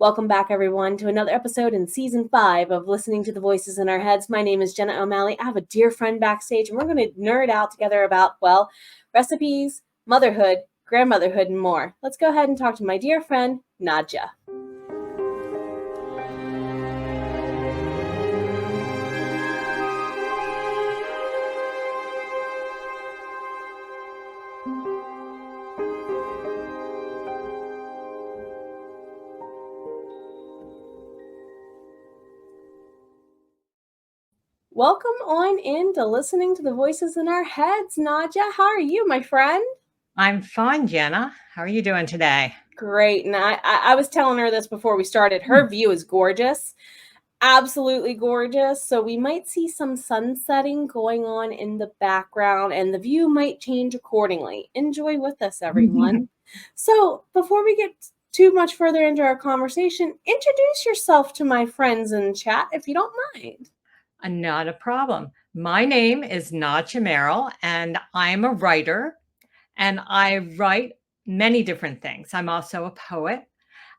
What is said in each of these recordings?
Welcome back, everyone, to another episode in Season 5 of Listening to the Voices in Our Heads. My name is Jenna O'Malley. I have a dear friend backstage, and we're going to nerd out together about, well, recipes, motherhood, grandmotherhood, and more. Let's go ahead and talk to my dear friend, Nadja. Welcome on in to Listening to the Voices in Our Heads, Nadja. How are you, my friend? I'm fine, Jenna. How are you doing today? Great. And I was telling her this before we started. Her view is gorgeous. Absolutely gorgeous. So we might see some sunsetting going on in the background, and the view might change accordingly. Enjoy with us, everyone. So before we get too much further into our conversation, introduce yourself to my friends in chat if you don't mind. Not a problem. My name is Nadja Maril, and I'm a writer, and I write many different things. I'm also a poet,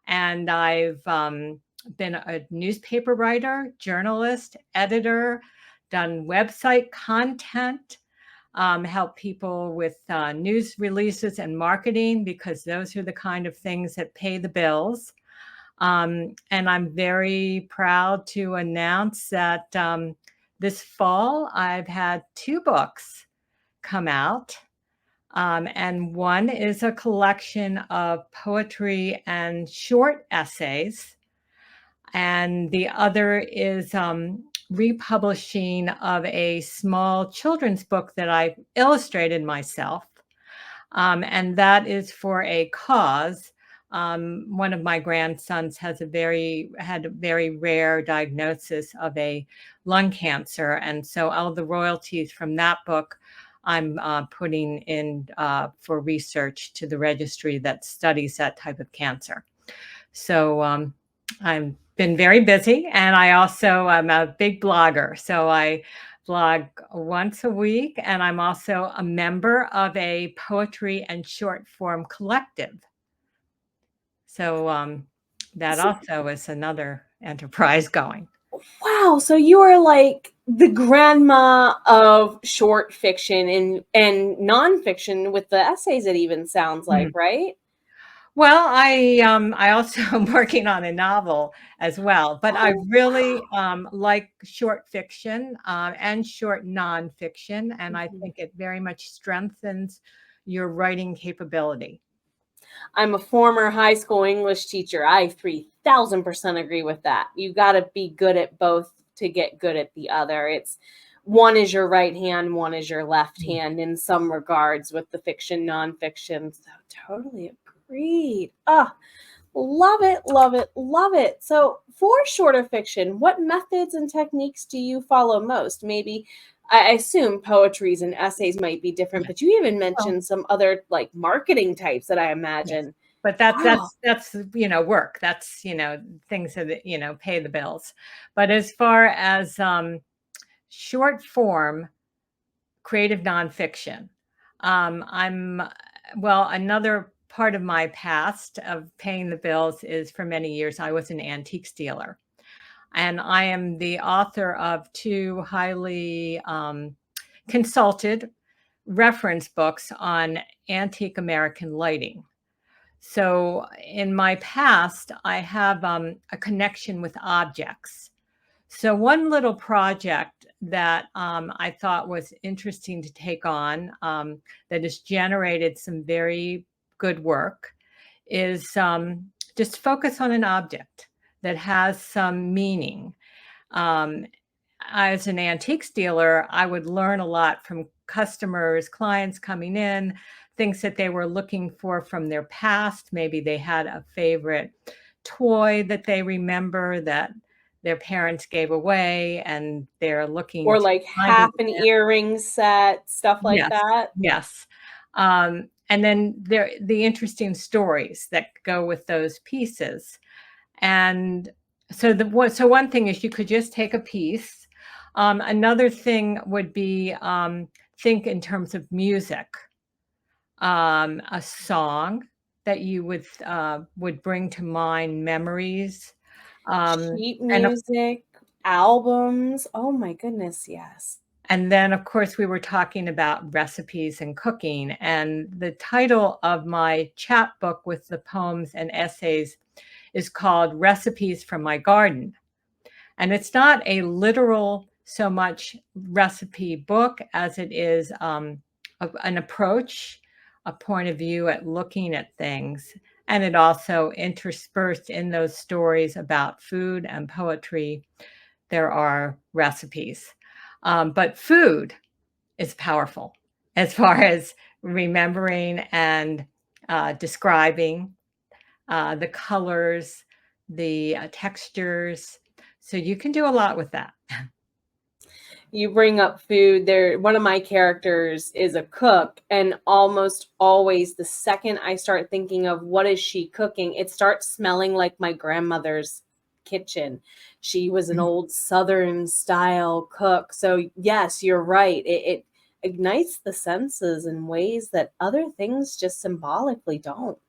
and I've been a newspaper writer, journalist, editor, done website content, help people with news releases and marketing, because those are the kind of things that pay the bills. And I'm very proud to announce that this fall I've had 2 books come out. And one is a collection of poetry and short essays. And the other is republishing of a small children's book that I illustrated myself. And that is for a cause. One of my grandsons had a very rare diagnosis of a lung cancer. And so all of the royalties from that book, I'm putting in for research to the registry that studies that type of cancer. So I've been very busy, and I also am a big blogger. So I blog once a week, and I'm also a member of a poetry and short form collective. So that also is another enterprise going. Wow, so you are like the grandma of short fiction and nonfiction with the essays, it even sounds like, right? Well, I also am working on a novel as well, but I really like short fiction and short nonfiction, and I think it very much strengthens your writing capability. I'm a former high school English teacher. I 3000% agree with that. You got to be good at both to get good at the other. It's one is your right hand, one is your left hand in some regards with the fiction, nonfiction. So totally agreed. Ah, love it, love it, love it. So for shorter fiction, what methods and techniques do you follow most? Maybe I assume poetries and essays might be different, but you even mentioned some other like marketing types that I imagine. Yes. But that's work. That's things that pay the bills. But as far as short form creative nonfiction, another part of my past of paying the bills is for many years I was an antiques dealer. And I am the author of 2 highly consulted reference books on antique American lighting. So in my past, I have a connection with objects. So one little project that I thought was interesting to take on that has generated some very good work is just focus on an object that has some meaning. As an antiques dealer, I would learn a lot from customers, clients coming in, things that they were looking for from their past. Maybe they had a favorite toy that they remember that their parents gave away, and they're looking Or to like find half it. an earring set, stuff like that. Yes. And then the interesting stories that go with those pieces. And so one thing is you could just take a piece. Another thing would be think in terms of music. A song that you would bring to mind memories? Sheet And music, albums. Oh my goodness, yes. And then, of course, we were talking about recipes and cooking. And the title of my chapbook with the poems and essays is called Recipes from My Garden. And it's not a literal so much recipe book as it is an approach, a point of view at looking at things. And it also interspersed in those stories about food and poetry, there are recipes. But food is powerful as far as remembering and describing the colors, the textures. So you can do a lot with that. You bring up food there. One of my characters is a cook, and almost always the second I start thinking of what is she cooking, it starts smelling like my grandmother's kitchen. She was an old Southern style cook. So yes, you're right. It ignites the senses in ways that other things just symbolically don't.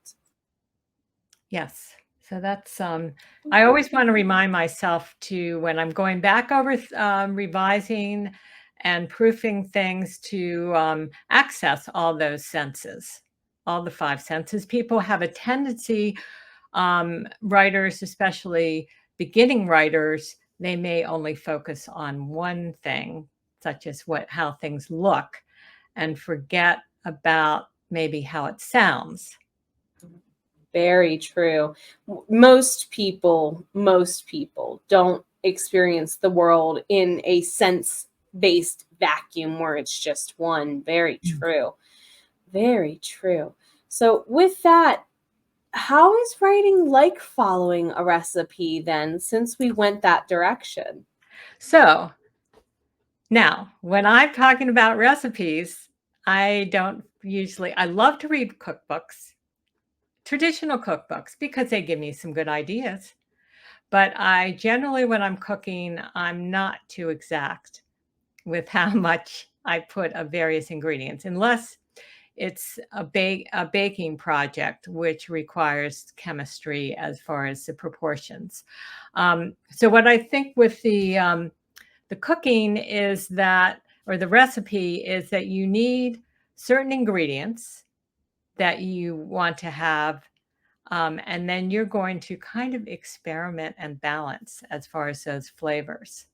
Yes. So that's, I always want to remind myself to, when I'm going back over revising and proofing things, to access all those senses, all the five senses. People have a tendency, writers, especially beginning writers, they may only focus on one thing, such as how things look, and forget about maybe how it sounds. Very true. Most people don't experience the world in a sense-based vacuum where it's just one. Very true. Very true. So with that, how is writing like following a recipe then, since we went that direction? So now, when I'm talking about recipes, I don't usually, I love to read cookbooks, traditional cookbooks, because they give me some good ideas. But I generally, when I'm cooking, I'm not too exact with how much I put of various ingredients, unless it's a baking project, which requires chemistry as far as the proportions. So what I think with the cooking is that, or the recipe is that you need certain ingredients that you want to have. And then you're going to kind of experiment and balance as far as those flavors.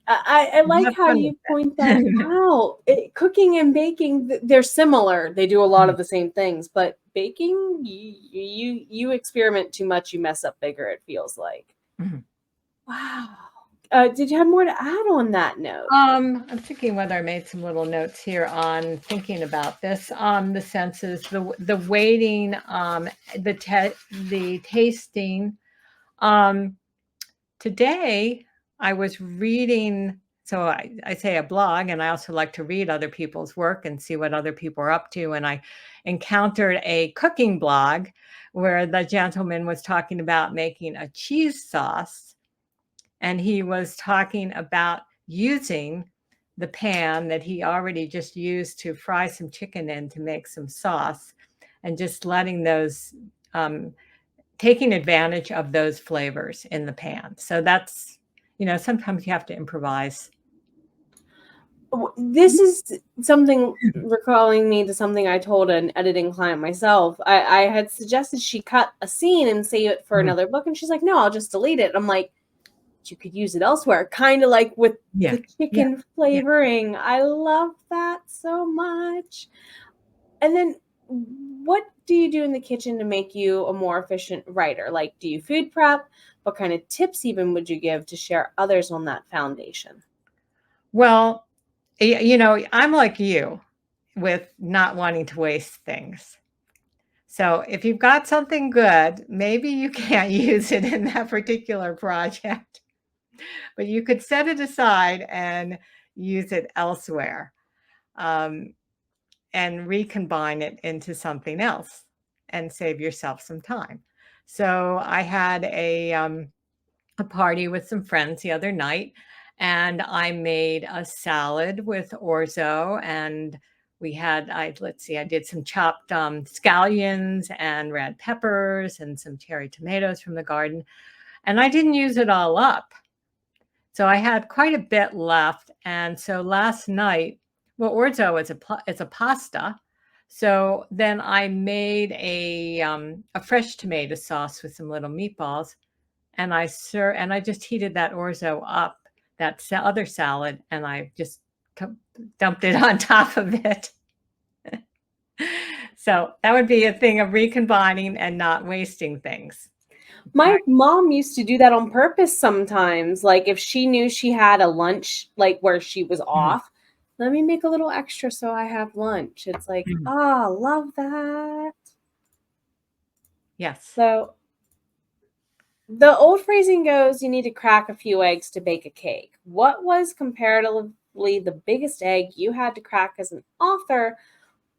I like Have how fun with you point that it. out. Cooking and baking, they're similar. They do a lot of the same things, but baking, you experiment too much, you mess up bigger, it feels like. Mhm. Wow. Did you have more to add on that note? I'm thinking whether I made some little notes here on thinking about this. The senses, the waiting, the tasting. Um, Today I was reading. So I say a blog, and I also like to read other people's work and see what other people are up to. And I encountered a cooking blog where the gentleman was talking about making a cheese sauce. And he was talking about using the pan that he already just used to fry some chicken in to make some sauce, and just letting those, taking advantage of those flavors in the pan. So that's, sometimes you have to improvise. This is something recalling me to something I told an editing client myself. I had suggested she cut a scene and save it for Mhm. another book, and she's like, "No, I'll just delete it." I'm like, "You could use it elsewhere." Kind of like with Yeah. the Yeah. chicken Yeah. flavoring. I love that so much. And then, what do you do in the kitchen to make you a more efficient writer? Like, do you food prep? What kind of tips even would you give to share others on that foundation? Well, I'm like you with not wanting to waste things. So if you've got something good, maybe you can't use it in that particular project, but you could set it aside and use it elsewhere, um, and recombine it into something else and save yourself some time. So I had a party with some friends the other night, and I made a salad with orzo, and let's see, I did some chopped scallions and red peppers and some cherry tomatoes from the garden. And I didn't use it all up. So I had quite a bit left. And so last night, well, orzo is a pasta. So then I made a fresh tomato sauce with some little meatballs, and I just heated that orzo up, that other salad, and I just dumped it on top of it. So that would be a thing of recombining and not wasting things. My mom used to do that on purpose sometimes. Like if she knew she had a lunch, like where she was off, let me make a little extra so I have lunch. It's like, love that. Yes. So the old phrasing goes, you need to crack a few eggs to bake a cake. What was comparatively the biggest egg you had to crack as an author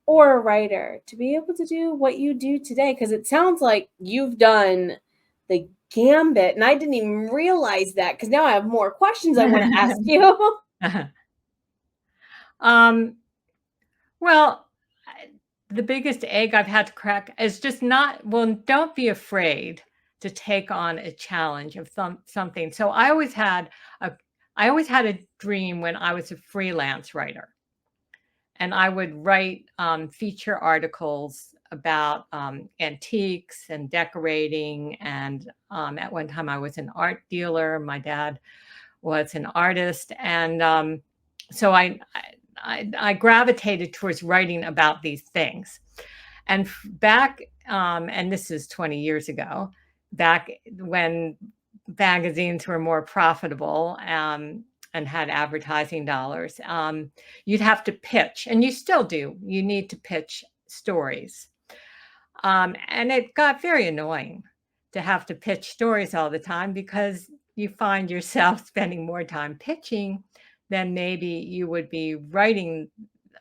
or a writer to be able to do what you do today? Because it sounds like you've done the gambit, and I didn't even realize that, because now I have more questions I want to ask you. Well, the biggest egg I've had to crack is just don't be afraid to take on a challenge of something. So I always had a dream when I was a freelance writer, and I would write feature articles about antiques and decorating. And at one time I was an art dealer. My dad was an artist. And so I gravitated towards writing about these things. And back, and this is 20 years ago, back when magazines were more profitable and had advertising dollars, you'd have to pitch, and you still do. You need to pitch stories. And it got very annoying to have to pitch stories all the time, because you find yourself spending more time pitching than maybe you would be writing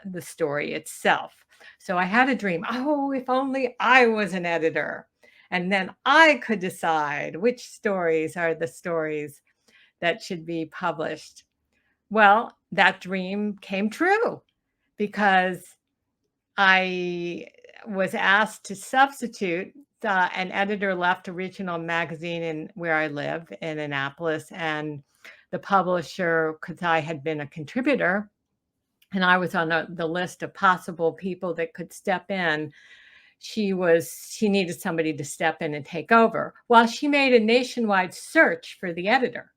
the story itself. So I had a dream. Oh, if only I was an editor, and then I could decide which stories are the stories that should be published. Well, that dream came true, because I was asked to substitute. An editor left Original Magazine where I live in Annapolis, and the publisher, because I had been a contributor and I was on the list of possible people that could step in, she needed somebody to step in and take over. Well, she made a nationwide search for the editor.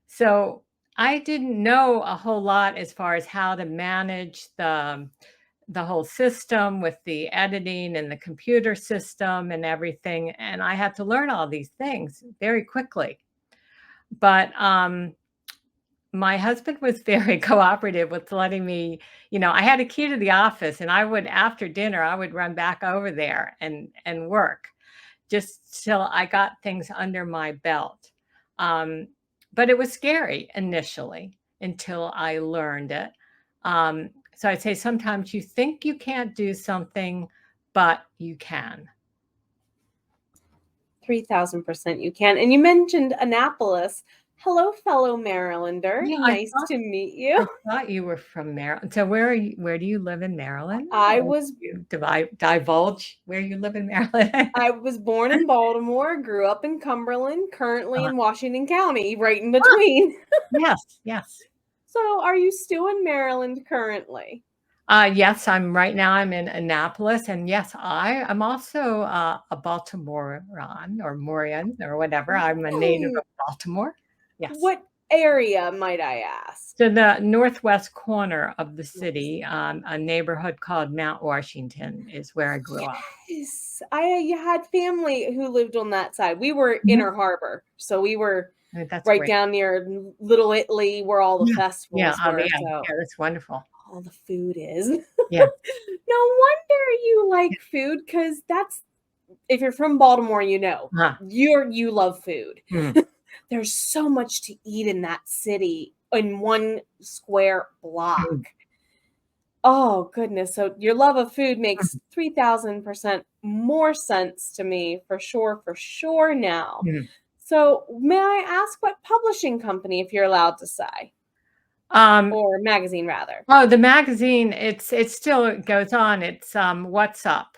So I didn't know a whole lot as far as how to manage the whole system with the editing and the computer system and everything. And I had to learn all these things very quickly. But my husband was very cooperative with letting me, I had a key to the office, and after dinner, I would run back over there and work just till I got things under my belt. But it was scary initially until I learned it. So I'd say sometimes you think you can't do something, but you can. 3,000% you can. And you mentioned Annapolis. Hello, fellow Marylander. Yeah, nice to meet you. I thought you were from Maryland. So where do you live in Maryland? Divulge where you live in Maryland? I was born in Baltimore, grew up in Cumberland, currently in Washington County, right in between. Yes. So are you still in Maryland currently? Yes, right now I'm in Annapolis, and yes, I'm also a Baltimorean or Morian or whatever. I'm a native of Baltimore. Yes. What area, might I ask? So the northwest corner of the city, a neighborhood called Mount Washington is where I grew up. Yes, I had family who lived on that side. We were Inner Harbor, so we were right down near Little Italy, where all the festivals were. Yeah, that's wonderful. All the food is. Yeah. No wonder you like food, because if you're from Baltimore, you love food. There's so much to eat in that city in one square block. Oh, goodness. So your love of food makes 3,000% more sense to me, for sure now. So may I ask what publishing company, if you're allowed to say? or magazine rather? Oh, the magazine, it still goes on. It's What's Up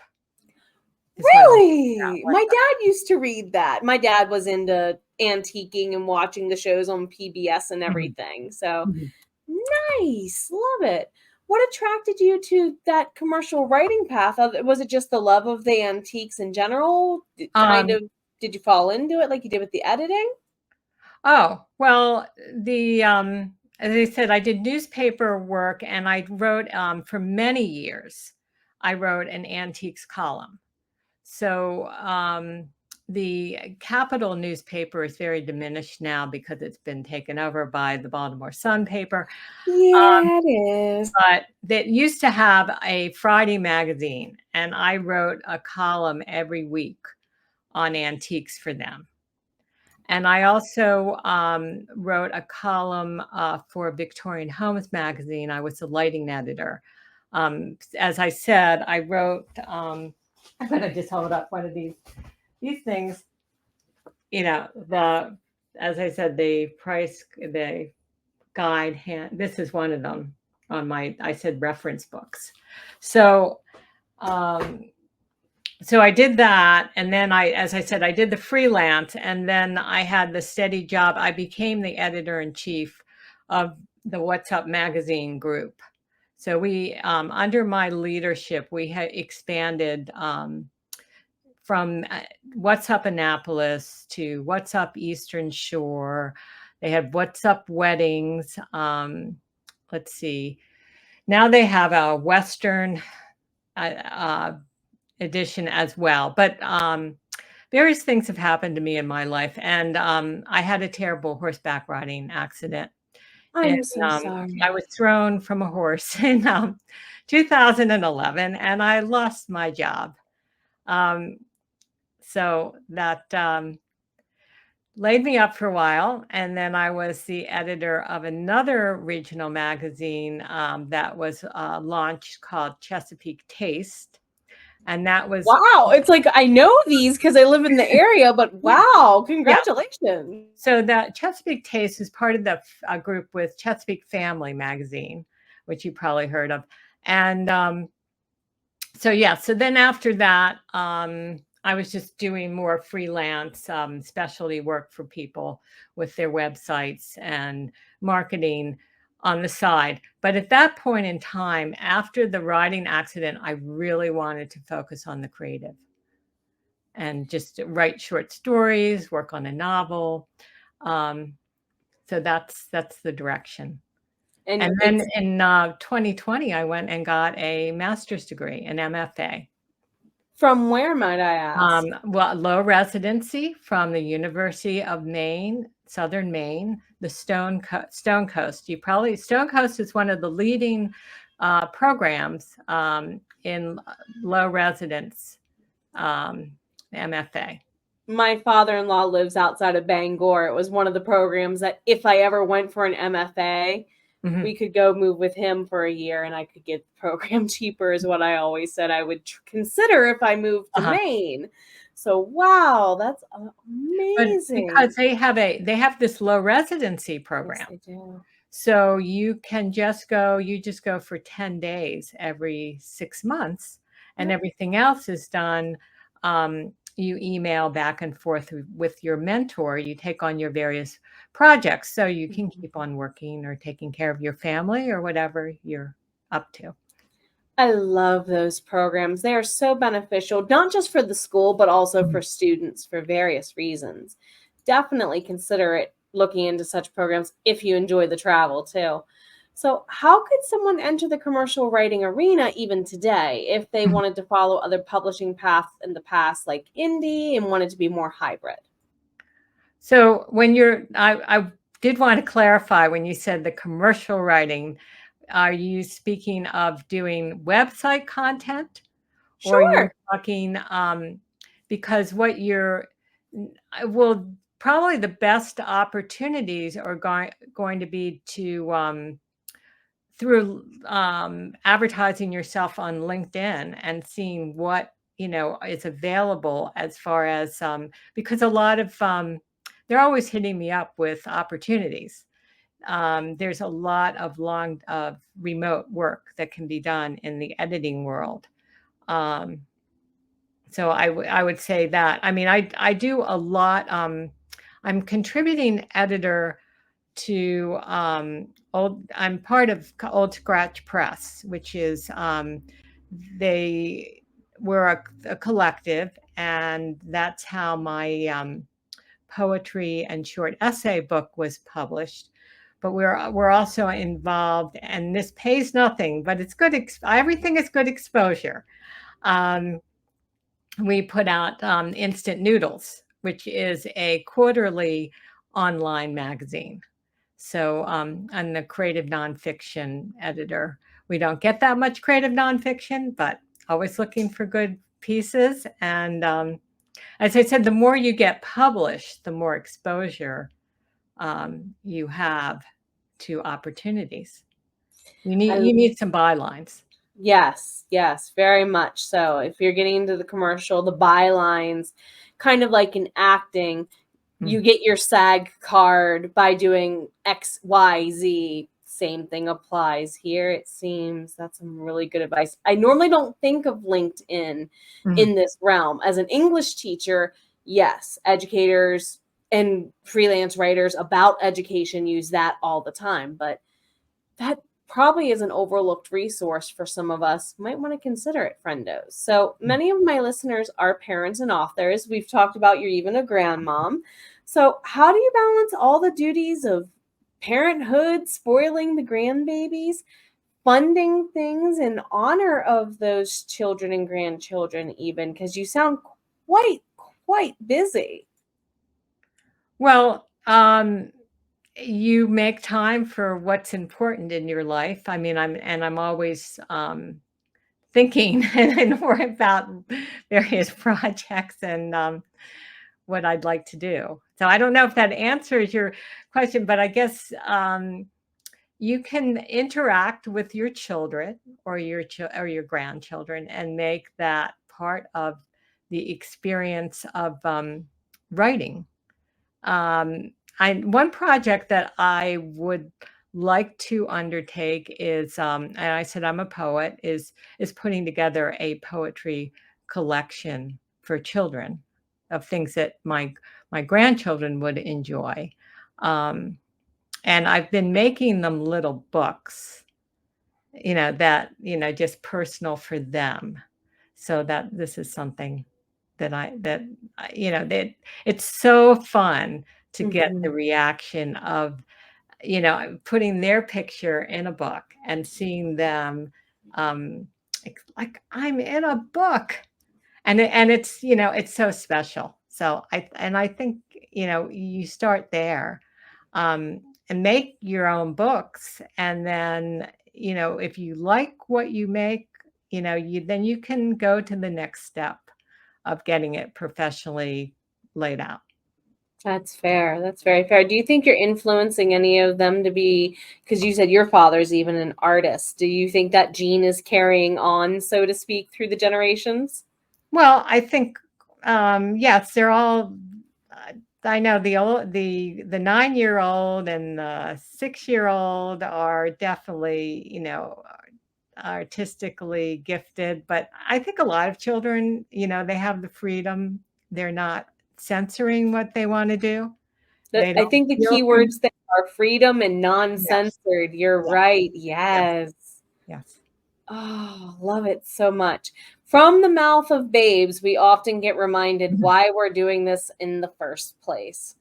is what it's, yeah, Really? My What's Up. dad used to read that. My dad was into antiquing and watching the shows on PBS and Mhm. everything. So Mhm. nice. Love it. What attracted you to that commercial writing path? Was it just the love of the antiques in general? Um, Did you fall into it like you did with the editing? oh, well, as I said, I did newspaper work and I wrote for many years. I wrote an antiques column. So the Capital newspaper is very diminished now because it's been taken over by the Baltimore Sun paper. Yeah, it is. But that used to have a Friday magazine, and I wrote a column every week on antiques for them. And I also wrote a column for Victorian Homes magazine. I was the lighting editor. As I said, I wrote, I'm going to just hold up one of these things, as I said, the guide this is one of them on I said reference books. So, so I did that. And then as I said, I did the freelance and then I had the steady job. I became the editor-in-chief of the What's Up magazine group. So we, under my leadership, we had expanded from What's Up Annapolis to What's Up Eastern Shore. They had What's Up Weddings. Let's see. Now they have a Western edition as well. But various things have happened to me in my life. And I had a terrible horseback riding accident. And I'm so sorry. I was thrown from a horse in 2011 and I lost my job. So that laid me up for a while. And then I was the editor of another regional magazine that was launched called Chesapeake Taste. And that was Wow. It's like I know these because I live in the area, but wow, congratulations. Yeah. So that Chesapeake Taste is part of the group with Chesapeake Family magazine, which you probably heard of. And so then after that, I was just doing more freelance specialty work for people with their websites and marketing on the side. But at that point in time, after the riding accident, I really wanted to focus on the creative and just write short stories, work on a novel. So that's the direction. And then in 2020, I went and got a master's degree, an MFA. From where, might I ask? Well, low residency from the University of Maine, Southern Maine, the Stone Coast. Stone Coast is one of the leading programs in low residence MFA. My father-in-law lives outside of Bangor. It was one of the programs that if I ever went for an MFA, we could go move with him for a year and I could get the program cheaper is what I always said I would consider if I moved to Maine. So, wow, that's amazing. But because they have this low residency program. Yes, they do. So you just go for 10 days every 6 months and everything else is done. You email back and forth with your mentor. You take on your various projects so you can keep on working or taking care of your family or whatever you're up to. I love those programs. They are so beneficial, not just for the school, but also for students for various reasons. Definitely consider looking into such programs if you enjoy the travel too. So how could someone enter the commercial writing arena even today if they wanted to follow other publishing paths in the past, like indie, and wanted to be more hybrid? So I did want to clarify when you said the commercial writing, are you speaking of doing website content? Sure. Or you're talking, because probably the best opportunities are going to be to through advertising yourself on LinkedIn and seeing what is available as far as because a lot of they're always hitting me up with opportunities, there's a lot of remote work that can be done in the editing world. So I would say that. I mean, I do a lot. I'm contributing editor to I'm part of Old Scratch Press, which is we're a collective, and that's how my poetry and short essay book was published. But we're also involved, and this pays nothing, but it's good. Everything is good exposure. We put out Instant Noodles, which is a quarterly online magazine. So I'm the creative nonfiction editor. We don't get that much creative nonfiction, but always looking for good pieces. And as I said, the more you get published, the more exposure you have to opportunities. You need some bylines. Yes, yes, very much so. If you're getting into the commercial, the bylines, kind of like in acting, you get your SAG card by doing X, Y, Z. Same thing applies here, it seems. That's some really good advice. I normally don't think of LinkedIn in this realm. As an English teacher, yes, educators and freelance writers about education use that all the time, but that probably is an overlooked resource for some of us. Might want to consider it, friendos. So many of my listeners are parents and authors. We've talked about you're even a grandmom. So how do you balance all the duties of parenthood, spoiling the grandbabies, funding things in honor of those children and grandchildren even? Because you sound quite busy. Well, you make time for what's important in your life. I mean, I'm always thinking and more about various projects and what I'd like to do. So I don't know if that answers your question, but I guess you can interact with your children or your grandchildren and make that part of the experience of writing. One project that I would like to undertake is, and I said I'm a poet, is putting together a poetry collection for children of things that my grandchildren would enjoy. And I've been making them little books, that, just personal for them. So that this is something that it's so fun to get the reaction of, putting their picture in a book and seeing them like I'm in a book, and it's it's so special. So I think you start there, and make your own books, and then if you like what you make, then you can go to the next step of getting it professionally laid out. That's fair. That's very fair. Do you think you're influencing any of them to be, because you said your father's even an artist. Do you think that gene is carrying on, so to speak, through the generations? Well, I think, yes, they're all, I know the 9-year-old and the 6-year-old are definitely, artistically gifted, but I think a lot of children, they have the freedom. They're not censoring what they want to do. I think the key words there are freedom and non-censored. Yes. You're right. Yes. Yes. Oh, love it so much. From the mouth of babes, we often get reminded why we're doing this in the first place.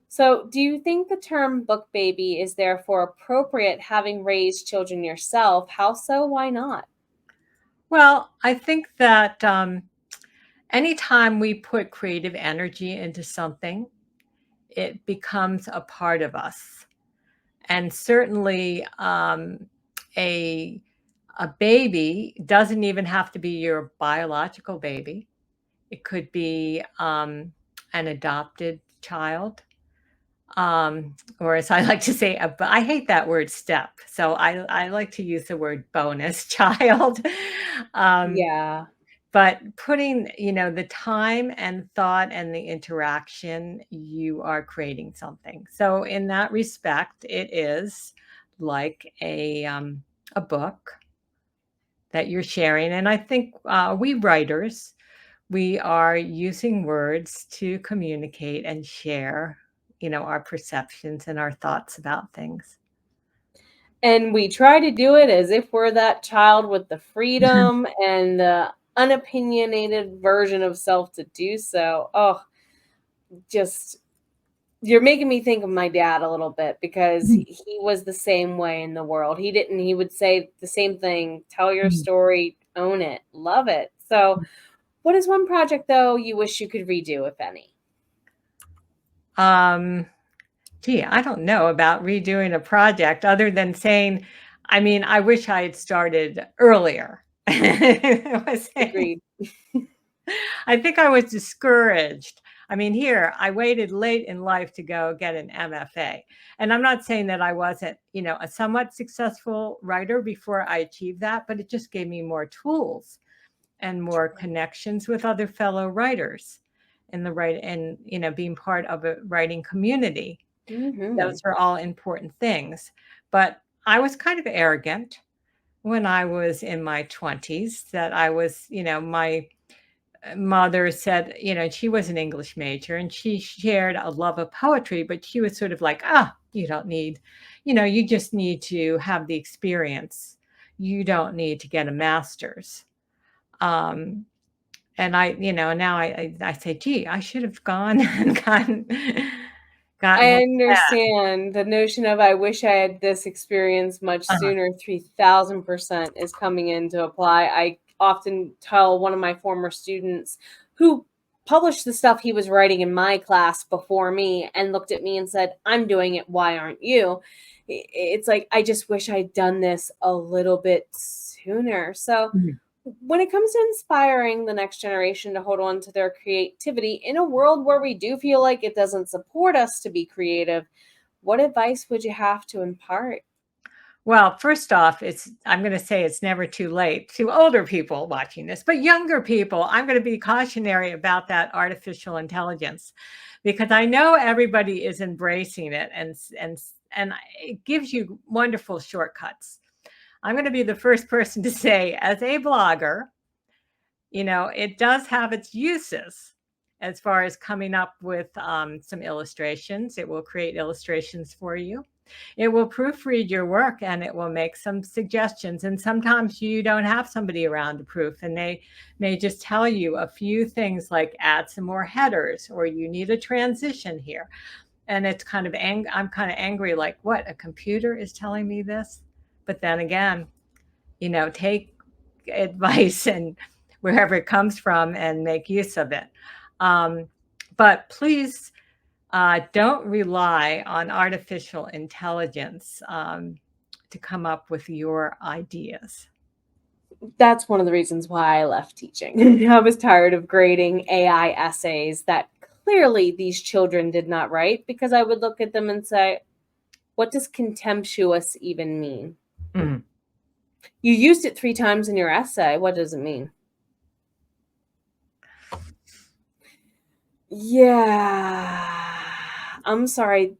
So, do you think the term book baby is therefore appropriate, having raised children yourself? How so? Why not? Well, I think that anytime we put creative energy into something, it becomes a part of us. And certainly a baby doesn't even have to be your biological baby. It could be an adopted child. Or as I like to say, I hate that word step. So I like to use the word bonus child. Yeah. but putting, the time and thought and the interaction, you are creating something. So in that respect, it is like a book that you're sharing. And I think we writers, we are using words to communicate and share, our perceptions and our thoughts about things. And we try to do it as if we're that child with the freedom and the unopinionated version of self to do so. Oh, just you're making me think of my dad a little bit, because he was the same way in the world. He would say the same thing: tell your story, own it, love it. So what is one project, though, you wish you could redo, if any? Gee, I don't know about redoing a project other than saying, I wish I had started earlier. Agreed. I think I was discouraged. Here, I waited late in life to go get an MFA. And I'm not saying that I wasn't, a somewhat successful writer before I achieved that, but it just gave me more tools and more connections with other fellow writers in the being part of a writing community. Those are all important things. But I was kind of arrogant when I was in my 20s, that I was, my mother said, she was an English major and she shared a love of poetry, but she was sort of like, you don't need, you just need to have the experience. You don't need to get a master's. And I, now I say, gee, I should have gone and gotten I that. understand the notion of I wish I had this experience much sooner. 3000% is coming in to apply. I often tell one of my former students who published the stuff he was writing in my class before me and looked at me and said, I'm doing it, why aren't you? It's like, I just wish I'd done this a little bit sooner. So when it comes to inspiring the next generation to hold on to their creativity in a world where we do feel like it doesn't support us to be creative, what advice would you have to impart? Well, first off, I'm going to say it's never too late to older people watching this, but younger people, I'm going to be cautionary about that artificial intelligence, because I know everybody is embracing it and it gives you wonderful shortcuts. I'm going to be the first person to say, as a blogger, it does have its uses as far as coming up with some illustrations. It will create illustrations for you. It will proofread your work and it will make some suggestions. And sometimes you don't have somebody around to proof, and they may just tell you a few things like add some more headers, or you need a transition here. And it's kind of I'm kind of angry, like, what, a computer is telling me this? But then again, take advice and wherever it comes from and make use of it. But please don't rely on artificial intelligence to come up with your ideas. That's one of the reasons why I left teaching. I was tired of grading AI essays that clearly these children did not write, because I would look at them and say, what does contemptuous even mean? You used it 3 times in your essay. What does it mean? Yeah, I'm sorry.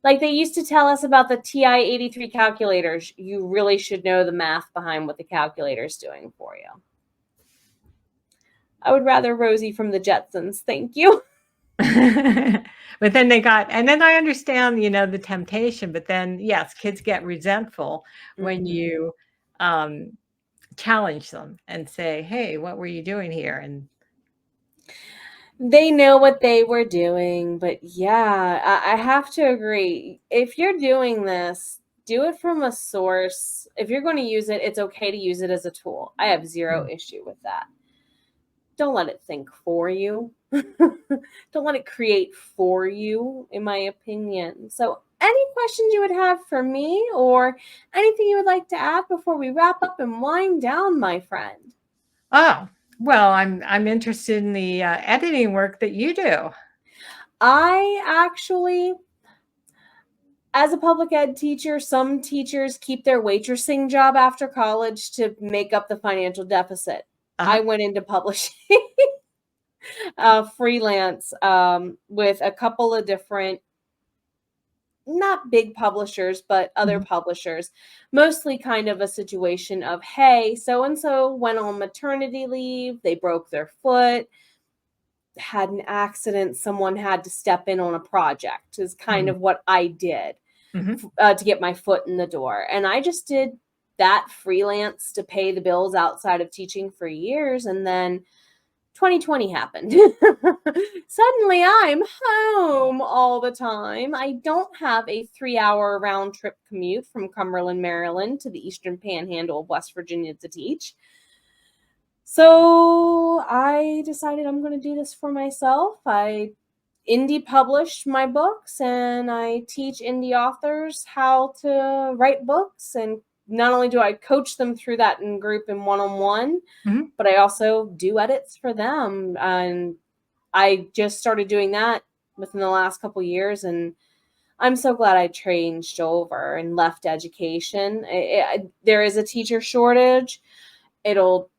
Like they used to tell us about the TI-83 calculators. You really should know the math behind what the calculator is doing for you. I would rather Rosie from the Jetsons. Thank you. But then and then I understand, the temptation, but then yes, kids get resentful when you challenge them and say, hey, what were you doing here? And they know what they were doing. But yeah, I have to agree. If you're doing this, do it from a source. If you're going to use it, it's okay to use it as a tool. I have zero issue with that. Don't let it think for you. Don't let it create for you, in my opinion. So any questions you would have for me, or anything you would like to add before we wrap up and wind down, my friend? Oh, well, I'm interested in the editing work that you do. I actually, as a public ed teacher, some teachers keep their waitressing job after college to make up the financial deficit. I went into publishing freelance with a couple of different, not big publishers, but other publishers, mostly kind of a situation of, hey, so-and-so went on maternity leave, they broke their foot, had an accident, someone had to step in on a project is kind of what I did to get my foot in the door. And I just did that freelance to pay the bills outside of teaching for years. And then 2020 happened. Suddenly I'm home all the time. I don't have a 3-hour round trip commute from Cumberland, Maryland to the Eastern Panhandle of West Virginia to teach. So I decided I'm going to do this for myself. I indie published my books and I teach indie authors how to write books. And not only do I coach them through that in group and one-on-one, but I also do edits for them. And I just started doing that within the last couple of years. And I'm so glad I changed over and left education. There is a teacher shortage. It'll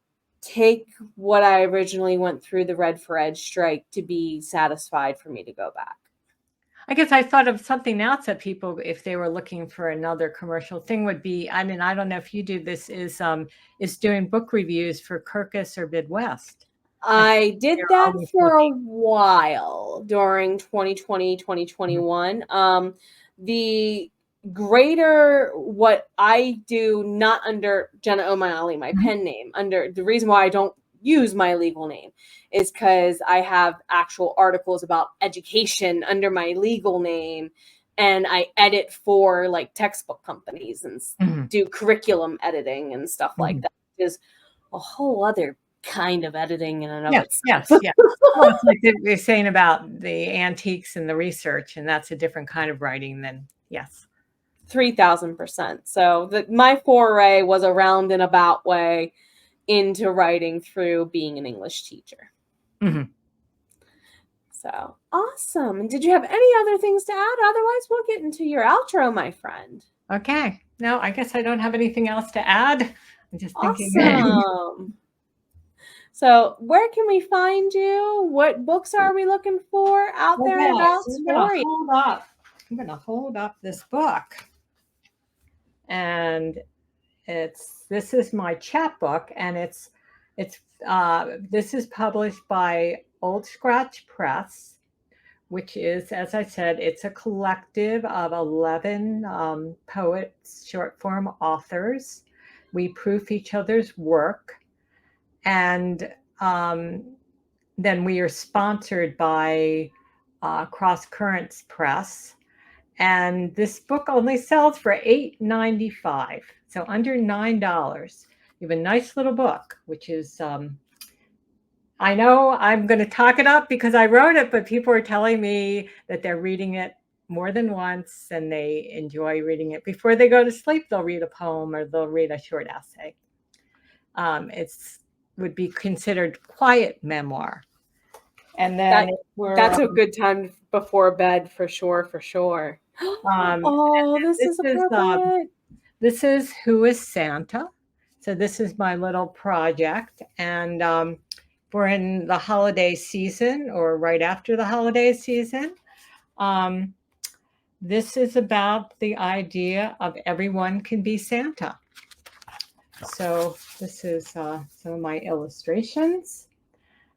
take what I originally went through the Red for Ed strike to be satisfied for me to go back. I guess I thought of something else that people, if they were looking for another commercial thing, would be, I mean, I don't know if you do this, is doing book reviews for Kirkus or Midwest. I did that for a while during 2020, 2021. The greater what I do, not under Jenna O'Malley, my pen name, under the reason why I don't use my legal name is because I have actual articles about education under my legal name, and I edit for like textbook companies and do curriculum editing and stuff like that, which is a whole other kind of editing in and of itself. Yes. Well, it's like they're saying about the antiques and the research, and that's a different kind of writing than 3,000%. So my foray was a roundabout way into writing through being an English teacher. So awesome. And did you have any other things to add? Otherwise, we'll get into your outro, my friend. Okay. No, I guess I don't have anything else to add. I'm just thinking. Awesome. So where can we find you? What books are we looking for out there and about for you? I'm going to hold up this book. And this is my chapbook, and this is published by Old Scratch Press, which is, as I said, it's a collective of 11 poets, short form authors. We proof each other's work, and then we are sponsored by Cross Currents Press. And this book only sells for $8.95, so under $9. You have a nice little book, which is, I know I'm going to talk it up because I wrote it, but people are telling me that they're reading it more than once and they enjoy reading it. Before they go to sleep, they'll read a poem or they'll read a short essay. It's would be considered quiet memoir. And then that's a good time before bed for sure. This is appropriate. This is Who is Santa? So this is my little project, and we're in the holiday season or right after the holiday season. This is about the idea of everyone can be Santa. So this is some of my illustrations.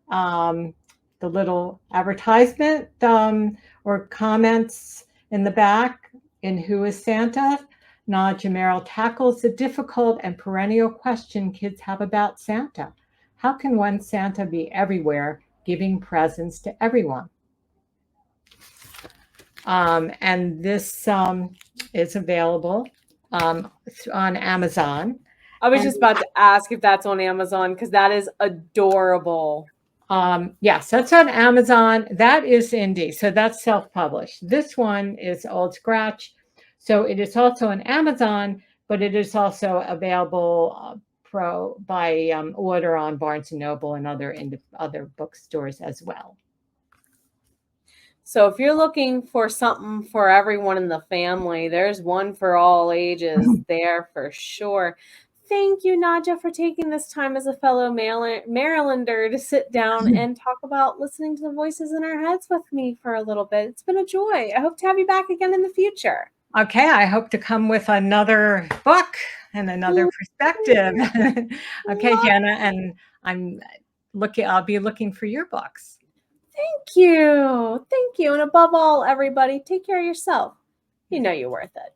The little advertisement or comments in the back in Who is Santa? Nadja Maril tackles the difficult and perennial question kids have about Santa. How can one Santa be everywhere, giving presents to everyone? And this is available on Amazon. I was just about to ask if that's on Amazon because that is adorable. Yes, that's on Amazon. That is indie, so that's self-published. This one is Old Scratch, so it is also on Amazon, but it is also available by order on Barnes & Noble and other bookstores as well. So if you're looking for something for everyone in the family, there's one for all ages there for sure. thank you, Nadja, for taking this time as a fellow Marylander to sit down and talk about listening to the voices in our heads with me for a little bit. It's been a joy. I hope to have you back again in the future. Okay, I hope to come with another book and another perspective. Okay, Jenna, and I'll be looking for your books. Thank you. Thank you. And above all, everybody, take care of yourself. You know you're worth it.